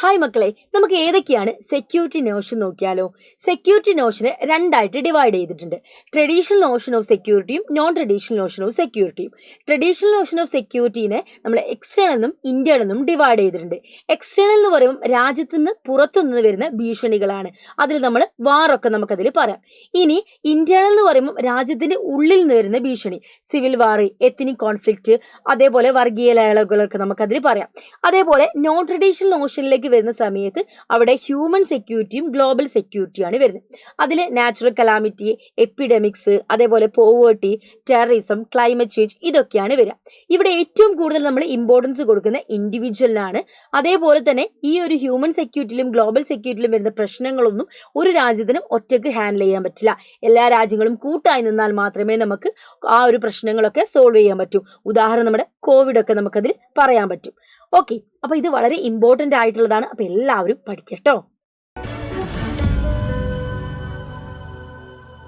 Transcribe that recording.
Hi മക്കളെ, നമുക്ക് ഏതൊക്കെയാണ് സെക്യൂരിറ്റി നോഷൻ നോക്കിയാലോ. സെക്യൂരിറ്റി നോഷനെ രണ്ടായിട്ട് ഡിവൈഡ് ചെയ്തിട്ടുണ്ട്. ട്രഡീഷണൽ നോഷൻ ഓഫ് സെക്യൂരിറ്റിയും നോൺ ട്രഡീഷണൽ നോഷൻ ഓഫ് സെക്യൂരിറ്റിയും. ട്രഡീഷണൽ നോഷൻ ഓഫ് സെക്യൂരിറ്റീനെ നമ്മൾ എക്സ്റ്റേണൽ എന്നും ഇന്റേണൽ എന്നും ഡിവൈഡ് ചെയ്തിട്ടുണ്ട്. എക്സ്റ്റേണൽ എന്ന് പറയുമ്പോൾ രാജ്യത്ത് നിന്ന് പുറത്തുനിന്ന് വരുന്ന ഭീഷണികളാണ്. അതിൽ നമ്മൾ വാറൊക്കെ നമുക്കതിൽ പറയാം. ഇനി ഇന്റേണൽ എന്ന് പറയുമ്പോൾ രാജ്യത്തിന്റെ ഉള്ളിൽ നിന്ന് വരുന്ന ഭീഷണി, സിവിൽ വാർ, എത്നിക് കോൺഫ്ലിക്റ്റ്, അതേപോലെ വർഗീയ ലഹളകളൊക്കെ നമുക്കതിൽ പറയാം. അതേപോലെ നോൺ ട്രഡീഷണൽ നോഷനിലേക്ക് വരുന്ന സമയത്ത് അവിടെ ഹ്യൂമൻ സെക്യൂരിറ്റിയും ഗ്ലോബൽ സെക്യൂരിറ്റിയാണ് വരുന്നത്. അതിൽ നാച്ചുറൽ കലാമിറ്റി, എപ്പിഡമിക്സ്, അതേപോലെ പോവേർട്ടി, ടെററിസം, ക്ലൈമറ്റ് ചേഞ്ച് ഇതൊക്കെയാണ് വരിക. ഇവിടെ ഏറ്റവും കൂടുതൽ നമ്മൾ ഇമ്പോർട്ടൻസ് കൊടുക്കുന്ന ഇൻഡിവിജ്വലിനാണ്. അതേപോലെ തന്നെ ഈ ഒരു ഹ്യൂമൻ സെക്യൂരിറ്റിയിലും ഗ്ലോബൽ സെക്യൂരിറ്റിയിലും വരുന്ന പ്രശ്നങ്ങളൊന്നും ഒരു രാജ്യത്തിനും ഒറ്റയ്ക്ക് ഹാൻഡിൽ ചെയ്യാൻ പറ്റില്ല. എല്ലാ രാജ്യങ്ങളും കൂട്ടായി നിന്നാൽ മാത്രമേ നമുക്ക് ആ ഒരു പ്രശ്നങ്ങളൊക്കെ സോൾവ് ചെയ്യാൻ പറ്റൂ. ഉദാഹരണം നമ്മുടെ കോവിഡ് ഒക്കെ നമുക്കതിൽ പറയാൻ പറ്റും. ഓക്കെ, അപ്പൊ ഇത് വളരെ ഇമ്പോർട്ടന്റ് ആയിട്ടുള്ളതാണ്. അപ്പൊ എല്ലാവരും പഠിക്കട്ടോ.